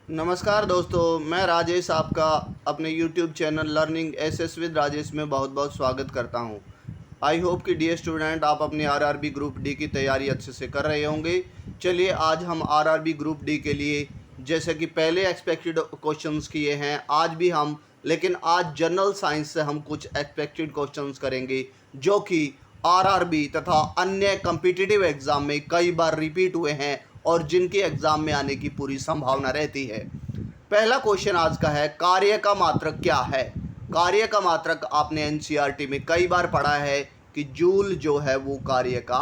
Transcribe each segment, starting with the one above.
नमस्कार दोस्तों, मैं राजेश आपका अपने YouTube channel learning SS with Rajesh में बहुत बहुत स्वागत करता हूं। आई होप कि डियर स्टूडेंट आप अपनी आरआरबी ग्रुप डी की तैयारी अच्छे से कर रहे होंगे। चलिए आज हम आरआरबी ग्रुप डी के लिए जैसे कि पहले एक्सपेक्टेड क्वेश्चंस किए हैं आज भी हम, लेकिन आज जनरल साइंस से हम कुछ एक्सपेक्टेड क्वेश्चंस करेंगे जो कि आरआरबी तथा अन्य कम्पिटिटिव एग्ज़ाम में कई बार रिपीट हुए हैं और जिनके एग्ज़ाम में आने की पूरी संभावना रहती है। पहला क्वेश्चन आज का है, कार्य का मात्रक क्या है। कार्य का मात्रक आपने एनसीईआरटी में कई बार पढ़ा है कि जूल जो है वो कार्य का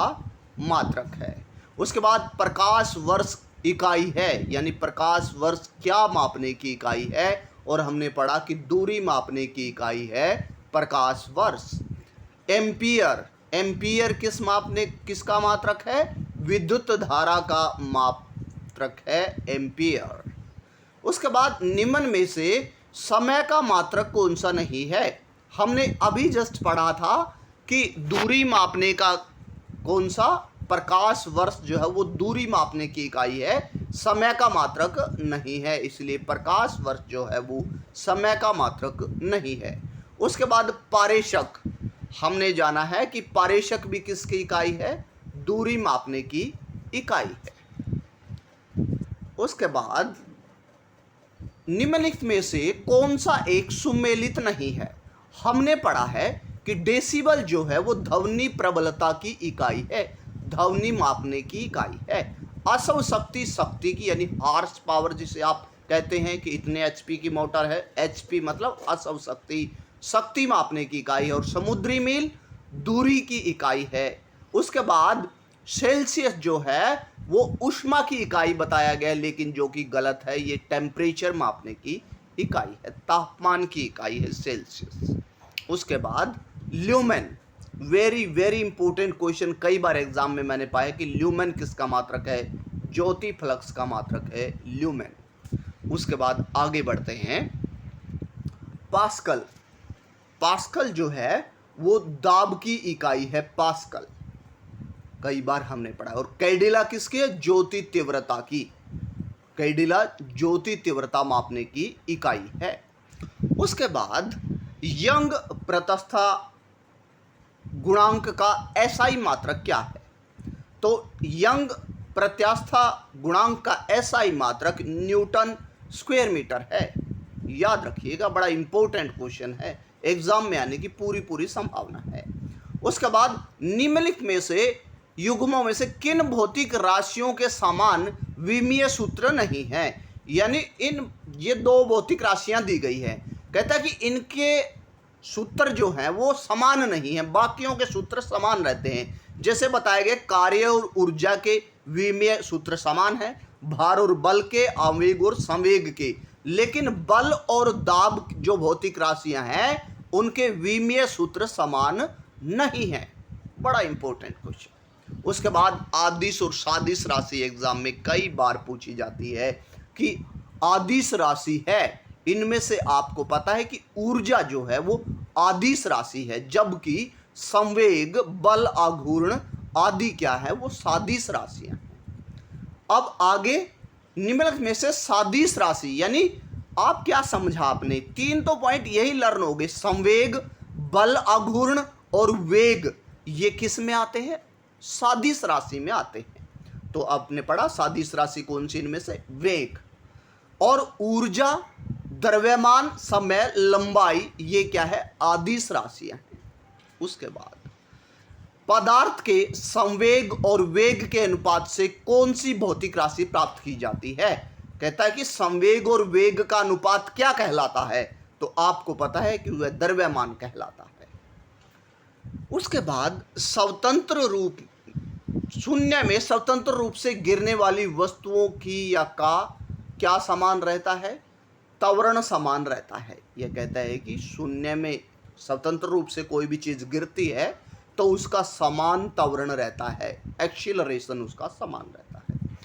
मात्रक है। उसके बाद प्रकाश वर्ष इकाई है, यानी प्रकाश वर्ष क्या मापने की इकाई है, और हमने पढ़ा कि दूरी मापने की इकाई है प्रकाश वर्ष। एम्पियर, एम्पियर किसका मात्रक है? विद्युत धारा का मात्रक है एम्पियर। उसके बाद निम्न में से समय का मात्रक कौन सा नहीं है। हमने अभी जस्ट पढ़ा था कि दूरी मापने का कौन सा, प्रकाश वर्ष जो है वो दूरी मापने की इकाई है, समय का मात्रक नहीं है, इसलिए प्रकाश वर्ष जो है वो समय का मात्रक नहीं है। उसके बाद पारेषक, हमने जाना है कि पारेषक भी किसकी इकाई है? दूरी मापने की इकाई है। उसके बाद निम्नलिखित में से कौन सा एक सुमेलित नहीं है। हमने पढ़ा है कि डेसिबल जो है वो ध्वनि प्रबलता की इकाई है, ध्वनि मापने की इकाई है। असव शक्ति, शक्ति की यानी हार्स पावर जिसे आप कहते हैं कि इतने एचपी की मोटर है, एचपी मतलब असव शक्ति, शक्ति मापने की इकाई है। और समुद्री मील दूरी की इकाई है। उसके बाद सेल्सियस जो है वो ऊष्मा की इकाई बताया गया, लेकिन जो कि गलत है, ये टेम्परेचर मापने की इकाई है, तापमान की इकाई है सेल्सियस। उसके बाद lumen, very very important question, कई बार एग्जाम में मैंने पाया कि ल्यूमेन किसका मात्रक है? ज्योति फ्लक्स का मात्रक है ल्यूमेन। उसके बाद आगे बढ़ते हैं, पास्कल। पास्कल जो है वो दाब की इकाई है, पास्कल, कई बार हमने पढ़ा। और कैडिला किसकी है? ज्योति तीव्रता की। कैडिला ज्योति तीव्रता मापने की इकाई है। उसके बाद यंग प्रत्यास्था गुणांक का एसआई मात्रक क्या है? तो यंग प्रत्यास्था गुणांक का एसआई मात्रक न्यूटन स्क्वायर मीटर है। याद रखिएगा, बड़ा इंपॉर्टेंट क्वेश्चन है, एग्जाम में आने की पूरी संभावना है। उसके बाद निम्नलिखित में से युग्मों में से किन भौतिक राशियों के समान विमीय सूत्र नहीं है। यानी ये दो भौतिक राशियां दी गई है, कहता है कि इनके सूत्र जो हैं वो समान नहीं हैं, बाकियों के सूत्र समान रहते हैं। जैसे बताए गए कार्य और ऊर्जा के विमीय सूत्र समान है, भार और बल के, आवेग और संवेग के, लेकिन बल और दाब जो भौतिक राशियां हैं उनके विमीय सूत्र समान नहीं है। बड़ा इंपॉर्टेंट क्वेश्चन। उसके बाद आदिश और सादिश राशि एग्जाम में कई बार पूछी जाती है कि आदिश राशि है, इनमें से आपको पता है कि ऊर्जा जो है वो आदिश राशि है, जबकि संवेग, बल, आघूर्ण आदि क्या है? वो सादिश राशियां हैं। अब आगे निम्नलिखित में से सादिश राशि, यानी आप क्या समझा आपने? 3 तो पॉइंट यही लर्न हो गए, संवेग, बल, आघूर्ण और वेग, ये किस में आते हैं? सादिश राशि में आते हैं। तो आपने पढ़ा सादिश राशि कौन सी? इनमें से वेग। और ऊर्जा, द्रव्यमान, समय, लंबाई, ये क्या है? आदिश राशियां हैं। उसके बाद पदार्थ के संवेग और वेग के अनुपात से कौन सी भौतिक राशि प्राप्त की जाती है? कहता है कि संवेग और वेग का अनुपात क्या कहलाता है? तो आपको पता है कि वह द्रव्यमान कहलाता है। उसके बाद स्वतंत्र रूप, शून्य में स्वतंत्र रूप से गिरने वाली वस्तुओं की या का क्या समान रहता है? त्वरण समान रहता है। यह कहता है कि शून्य में स्वतंत्र रूप से कोई भी चीज गिरती है तो उसका समान त्वरण रहता है, एक्सीलरेशन उसका समान रहता है।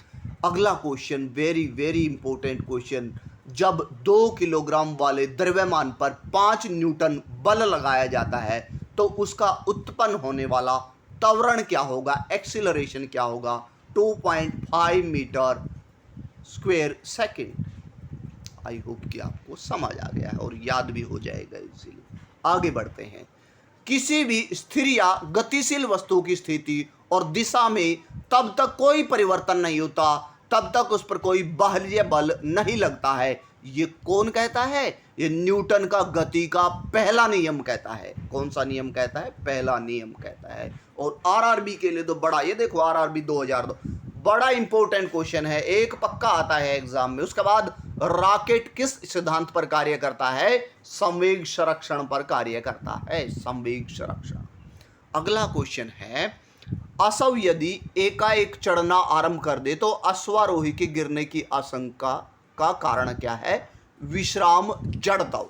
अगला question very very important question, जब 2 किलोग्राम वाले द्रव्यमान पर 5 न्यूटन बल लगाया जाता है तो उसका उत्पन्न होने वाला त्वरण क्या होगा? एक्सीलरेशन क्या होगा? 2.5 metre square second. I hope कि आपको समझ आ गया है और याद भी हो जाएगा। इसीलिए आगे बढ़ते हैं। किसी भी स्थिर या गतिशील वस्तु की स्थिति और दिशा में तब तक कोई परिवर्तन नहीं होता, तब तक उस पर कोई बाह्य बल नहीं लगता है। ये कौन कहता है? ये न्यूटन का गति का पहला नियम कहता है। कौन सा नियम कहता है? पहला नियम कहता है। और आरआरबी के लिए तो बड़ा, ये देखो आरआरबी 2002 बड़ा इंपॉर्टेंट क्वेश्चन है, एक पक्का आता है एग्जाम में। उसके बाद रॉकेट किस सिद्धांत पर कार्य करता है? संवेग संरक्षण पर कार्य करता है, संवेग संरक्षण। अगला क्वेश्चन है, अश्व यदि एकाएक चढ़ना आरंभ कर दे तो अश्वारोही के गिरने की आशंका का कारण क्या है? विश्राम जड़त्व।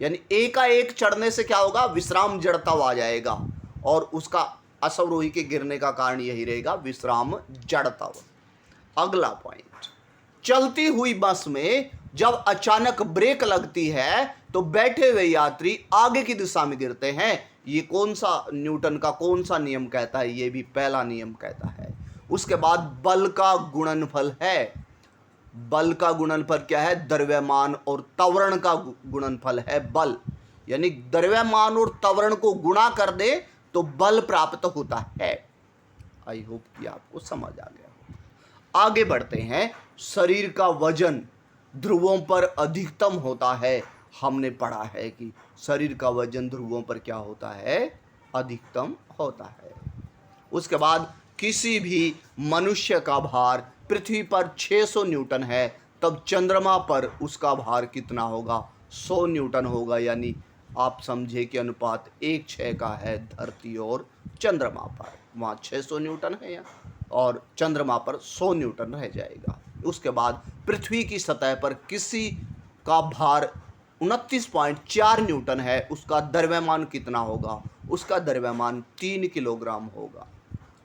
यानी एकाएक चढ़ने से क्या होगा? विश्राम जड़त्व आ जाएगा और उसका अश्वारोही के गिरने का कारण यही रहेगा, विश्राम जड़त्व। अगला पॉइंट, चलती हुई बस में जब अचानक ब्रेक लगती है तो बैठे हुए यात्री आगे की दिशा में गिरते हैं। ये कौन सा न्यूटन का कौन सा नियम कहता है? ये भी पहला नियम कहता है। उसके बाद बल का गुणनफल है। बल का गुणनफल क्या है? द्रव्यमान और त्वरण का गुणनफल है बल। यानी द्रव्यमान और त्वरण को गुणा कर दे तो बल प्राप्त होता है। आई होप कि आपको समझ आ गया। आगे बढ़ते हैं। शरीर का वजन ध्रुवों पर अधिकतम होता है। हमने पढ़ा है कि शरीर का वजन ध्रुवों पर क्या होता है? अधिकतम होता है। उसके बाद किसी भी मनुष्य का भार पृथ्वी पर 600 न्यूटन है, तब चंद्रमा पर उसका भार कितना होगा? 100 न्यूटन होगा। यानी आप समझे कि अनुपात 1:6 का है धरती और चंद्रमा पर। वहाँ 600 न्यूटन है और चंद्रमा पर 100 न्यूटन रह जाएगा। उसके बाद पृथ्वी की सतह पर किसी का भार 29.4 न्यूटन है, उसका द्रव्यमान कितना होगा? उसका द्रव्यमान 3 किलोग्राम होगा।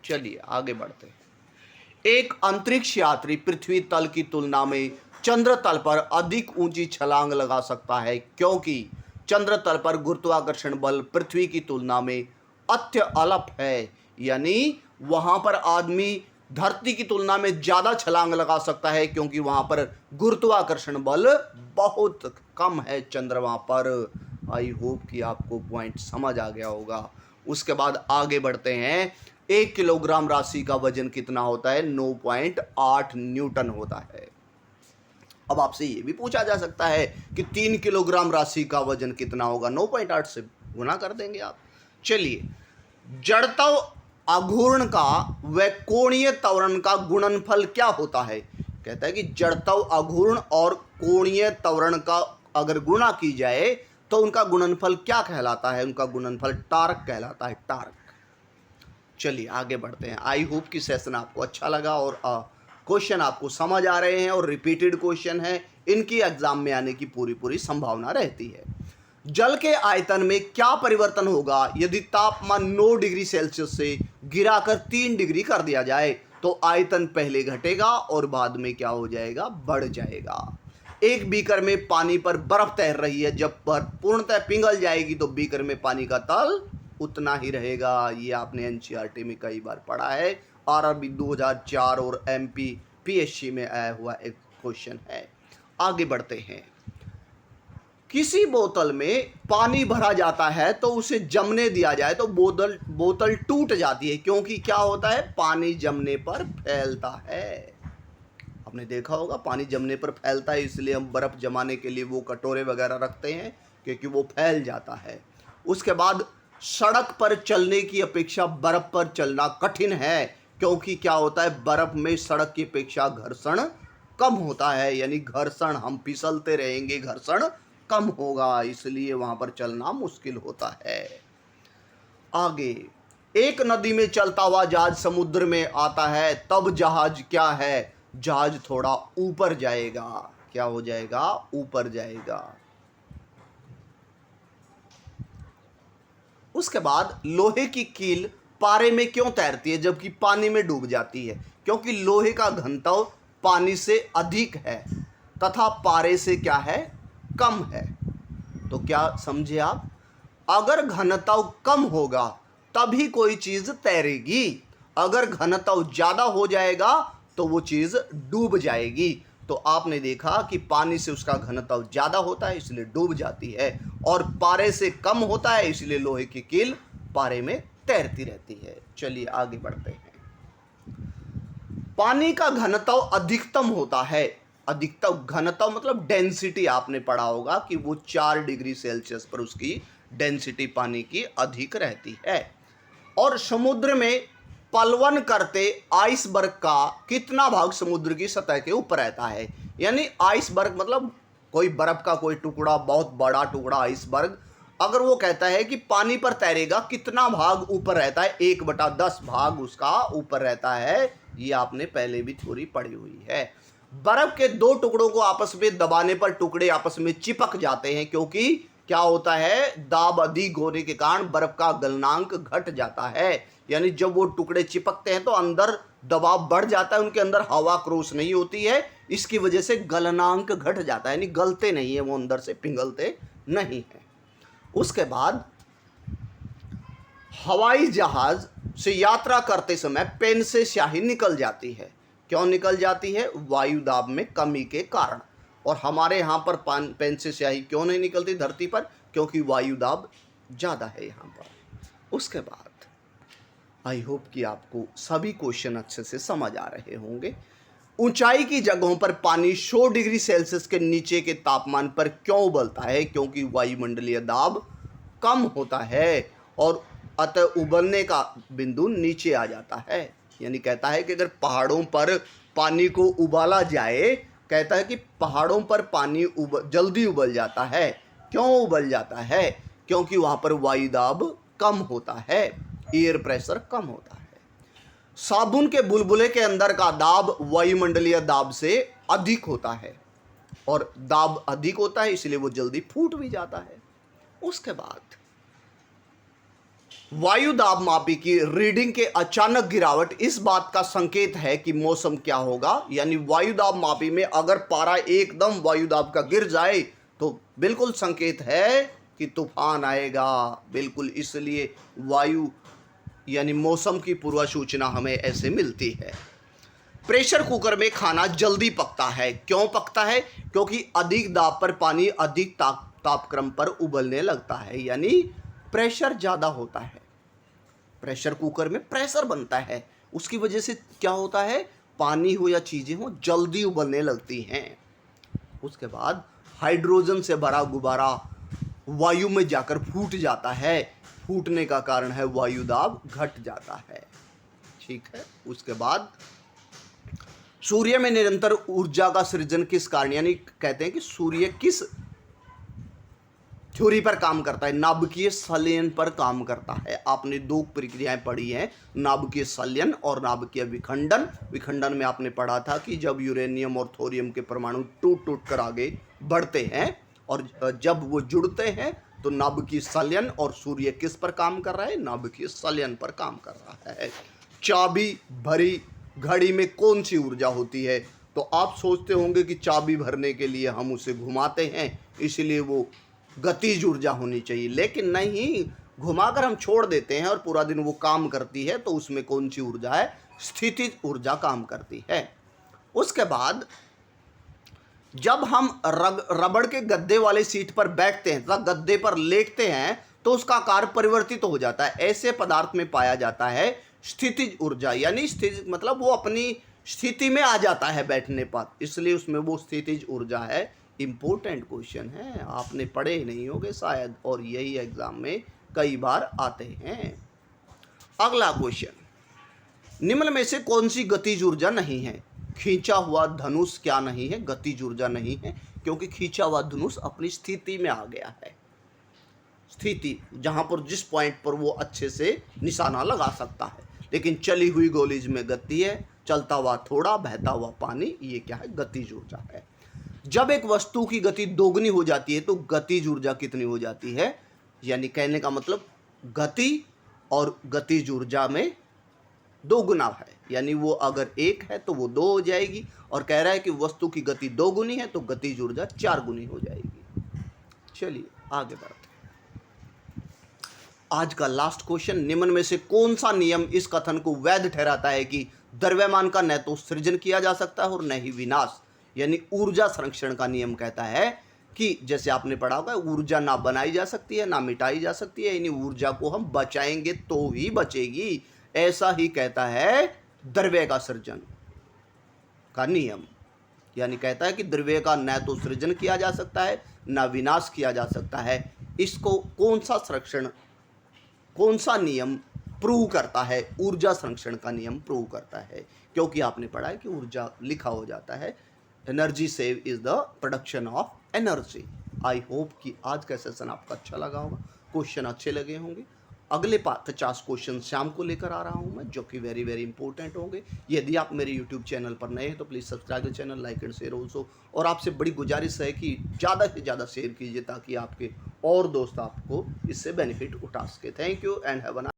चलिए आगे बढ़ते हैं। एक अंतरिक्ष यात्री पृथ्वी तल की तुलना में चंद्र तल पर अधिक ऊंची छलांग लगा सकता है, क्योंकि चंद्र तल पर गुरुत्वाकर्षण बल पृथ्वी की तुलना में अत्यल्प है। यानी वहां पर आदमी धरती की तुलना में ज्यादा छलांग लगा सकता है, क्योंकि वहां पर गुरुत्वाकर्षण बल बहुत कम है चंद्रमा पर। आई होप कि आपको पॉइंट समझ आ गया होगा। उसके बाद आगे बढ़ते हैं। 1 किलोग्राम राशि का वजन कितना होता है? 9.8 न्यूटन होता है। अब आपसे ये भी पूछा जा सकता है कि 3 किलोग्राम राशि का वजन कितना होगा? 9.8 से गुना कर देंगे आप। चलिए, जड़त्व आघूर्ण का व कोणीय त्वरण का गुणनफल क्या होता है? कहता है कि जड़त्व आघूर्ण और कोणीय त्वरण का अगर गुणा की जाए तो उनका गुणनफल क्या कहलाता है? उनका गुणनफल टार्क कहलाता है, टार्क। चलिए आगे बढ़ते हैं। आई होप कि सेशन आपको अच्छा लगा और क्वेश्चन आपको समझ आ रहे हैं और रिपीटेड क्वेश्चन है, इनकी एग्जाम में आने की पूरी संभावना रहती है। जल के आयतन में क्या परिवर्तन होगा यदि तापमान 9 डिग्री सेल्सियस से गिराकर 3 डिग्री कर दिया जाए? तो आयतन पहले घटेगा और बाद में क्या हो जाएगा? बढ़ जाएगा। एक बीकर में पानी पर बर्फ तैर रही है, जब बर्फ पूर्णतः पिघल जाएगी तो बीकर में पानी का तल उतना ही रहेगा। ये आपने एनसीईआरटी में कई बार पढ़ा है। आरआरबी 2004 और एमपी पीएससी में आया हुआ एक क्वेश्चन है। आगे बढ़ते हैं। किसी बोतल में पानी भरा जाता है तो उसे जमने दिया जाए तो बोतल टूट जाती है, क्योंकि क्या होता है? पानी जमने पर फैलता है। आपने देखा होगा पानी जमने पर फैलता है, इसलिए हम बर्फ़ जमाने के लिए वो कटोरे वगैरह रखते हैं, क्योंकि वो फैल जाता है। उसके बाद सड़क पर चलने की अपेक्षा बर्फ़ पर चलना कठिन है, क्योंकि क्या होता है? बर्फ़ में सड़क की अपेक्षा घर्षण कम होता है। यानी घर्षण, हम फिसलते रहेंगे, घर्षण कम होगा, इसलिए वहाँ पर चलना मुश्किल होता है। आगे, एक नदी में चलता हुआ जहाज समुद्र में आता है, तब जहाज क्या है? जहाज थोड़ा ऊपर जाएगा। क्या हो जाएगा? ऊपर जाएगा। उसके बाद लोहे की कील पारे में क्यों तैरती है जबकि पानी में डूब जाती है? क्योंकि लोहे का घनत्व पानी से अधिक है तथा पारे से क्या है? कम है। तो क्या समझे आप? अगर घनत्व कम होगा तभी कोई चीज तैरेगी, अगर घनत्व ज्यादा हो जाएगा तो वो चीज डूब जाएगी। तो तो आपने देखा कि पानी से उसका घनत्व ज़्यादा होता है इसलिए डूब जाती है, और पारे से कम होता है इसलिए लोहे की कील पारे में तैरती रहती है। चलिए आगे बढ़ते हैं। पानी का घनत्व अधिकतम होता है। अधिकतम घनत्व मतलब डेंसिटी, आपने पढ़ा होगा कि वो 4 डिग्री सेल्सियस पर उसकी डेंसिटी पानी की अधिक रहती है। और समुद्र में पलवन करते आइसबर्ग का कितना भाग समुद्र की सतह के ऊपर रहता है? यानी आइसबर्ग मतलब कोई बर्फ का कोई टुकड़ा, बहुत बड़ा टुकड़ा आइसबर्ग, अगर वो कहता है कि पानी पर तैरेगा, कितना भाग ऊपर रहता है? 1/10 भाग उसका ऊपर रहता है। ये आपने पहले भी थ्योरी पढ़ी हुई है। बर्फ के 2 टुकड़ों को आपस में दबाने पर टुकड़े आपस में चिपक जाते हैं, क्योंकि क्या होता है, दाब अधिक होने के कारण बर्फ का गलनांक घट जाता है। यानी जब वो टुकड़े चिपकते हैं तो अंदर दबाव बढ़ जाता है, उनके अंदर हवा क्रॉस नहीं होती है, इसकी वजह से गलनांक घट जाता है, यानी गलते नहीं है, वो अंदर से पिघलते नहीं है। उसके बाद हवाई जहाज से यात्रा करते समय पेन से स्याही निकल जाती है। क्यों निकल जाती है? वायु दाब में कमी के कारण। और हमारे यहाँ पर पेन से स्याही क्यों नहीं निकलती धरती पर? क्योंकि वायु दाब ज़्यादा है यहाँ पर। उसके बाद आई होप कि आपको सभी क्वेश्चन अच्छे से समझ आ रहे होंगे। ऊंचाई की जगहों पर पानी 100 डिग्री सेल्सियस के नीचे के तापमान पर क्यों उबलता है? क्योंकि वायुमंडलीय दाब कम होता है और अतः उबलने का बिंदु नीचे आ जाता है। यानी कहता है कि अगर पहाड़ों पर पानी को उबाला जाए, कहता है कि पहाड़ों पर पानी जल्दी उबल जाता है। क्यों उबल जाता है? क्योंकि वहाँ पर वायु दाब कम होता है, एयर प्रेशर कम होता है। साबुन के बुलबुले के अंदर का दाब वायुमंडलीय दाब से अधिक होता है, और दाब अधिक होता है इसलिए वो जल्दी फूट भी जाता है। उसके बाद वायु दाब मापी की रीडिंग के अचानक गिरावट इस बात का संकेत है कि मौसम क्या होगा। यानी वायु दाब मापी में अगर पारा एकदम वायु दाब का गिर जाए तो बिल्कुल संकेत है कि तूफान आएगा। बिल्कुल, इसलिए वायु यानी मौसम की पूर्व सूचना हमें ऐसे मिलती है। प्रेशर कुकर में खाना जल्दी पकता है। क्यों पकता है? क्योंकि अधिक दाब पर पानी अधिक तापक्रम पर उबलने लगता है, यानी प्रेशर ज़्यादा होता है। प्रेशर कुकर में प्रेशर बनता है, उसकी वजह से क्या होता है, पानी हो या चीज़ें हो जल्दी उबलने लगती हैं। उसके बाद हाइड्रोजन से भरा गुब्बारा वायु में जाकर फूट जाता है। फूटने का कारण है वायु दाब घट जाता है। ठीक है। उसके बाद सूर्य में निरंतर ऊर्जा का सृजन किस कारण, यानी कहते हैं कि सूर्य किस थ्योरी पर काम करता है? नाभिकीय संलयन पर काम करता है। आपने 2 प्रक्रियाएं पढ़ी हैं, नाभिकीय संलयन और नाभिकीय विखंडन। विखंडन में आपने पढ़ा था कि जब यूरेनियम और थोरियम के परमाणु टूट टूट कर आगे बढ़ते हैं और जब वो जुड़ते हैं तो नाभिकीय संलयन, और सूर्य किस पर काम कर रहा है? नाभिकीय संलयन पर काम कर रहा है। चाबी भरी घड़ी में कौन सी ऊर्जा होती है? तो आप सोचते होंगे कि चाबी भरने के लिए हम उसे घुमाते हैं, इसलिए वो गतिज ऊर्जा होनी चाहिए, लेकिन नहीं, घुमाकर हम छोड़ देते हैं और पूरा दिन वो काम करती है, तो उसमें कौन सी ऊर्जा है? स्थितिज ऊर्जा काम करती है। उसके बाद जब हम रबड़ के गद्दे वाले सीट पर बैठते हैं तथा गद्दे पर लेटते हैं तो उसका आकार परिवर्तित हो जाता है। ऐसे पदार्थ में पाया जाता है स्थितिज ऊर्जा, यानी स्थिति मतलब वो अपनी स्थिति में आ जाता है बैठने पर, इसलिए उसमें वो स्थितिज ऊर्जा है। इम्पोर्टेंट क्वेश्चन है, आपने पढ़े ही नहीं होंगे शायद, और यही एग्जाम में कई बार आते हैं। अगला क्वेश्चन, निम्न में से कौन सी गतिज ऊर्जा नहीं है? खींचा हुआ धनुष क्या नहीं है? गतिज ऊर्जा नहीं है, क्योंकि खींचा हुआ धनुष अपनी स्थिति में आ गया है। स्थिति जहां पर जिस पॉइंट पर वो अच्छे से निशाना लगा सकता है, लेकिन चली हुई गोली में गति है, चलता हुआ थोड़ा, बहता हुआ पानी, ये क्या है? गतिज ऊर्जा है। जब एक वस्तु की गति दोगुनी हो जाती है तो गतिज ऊर्जा कितनी हो जाती है? यानी कहने का मतलब गति और गतिज ऊर्जा में 2 गुना है, यानी वो अगर 1 है तो वो 2 हो जाएगी, और कह रहा है कि वस्तु की गति 2 गुनी है तो गतिज ऊर्जा 4 गुनी हो जाएगी। चलिए आगे बढ़ते हैं। आज का लास्ट क्वेश्चन, निम्न में से कौन सा नियम इस कथन को वैध ठहराता है कि द्रव्यमान का न तो सृजन किया जा सकता है और न ही विनाश? यानी ऊर्जा संरक्षण का नियम कहता है कि जैसे आपने पढ़ा होगा, ऊर्जा ना बनाई जा सकती है ना मिटाई जा सकती है, यानी ऊर्जा को हम बचाएंगे तो ही बचेगी। ऐसा ही कहता है द्रव्य का सृजन का नियम, यानी कहता है कि द्रव्य का न तो सृजन किया जा सकता है न विनाश किया जा सकता है। इसको कौन सा नियम प्रूव करता है? ऊर्जा संरक्षण का नियम प्रूव करता है, क्योंकि आपने पढ़ा है कि ऊर्जा लिखा हो जाता है energy save is the production of energy. I hope कि आज का सेशन आपका अच्छा लगा होगा, क्वेश्चन अच्छे लगे होंगे। अगले 50 क्वेश्चन शाम को लेकर आ रहा हूं मैं, जो कि वेरी वेरी इंपॉर्टेंट होंगे। यदि आप मेरे यूट्यूब चैनल पर नए हैं तो please subscribe the channel, like and share also. और आपसे बड़ी गुजारिश है कि ज़्यादा से ज़्यादा शेयर कीजिए ताकि आपके और दोस्त आपको इससे बेनिफिट उठा सके। Thank you and have a nice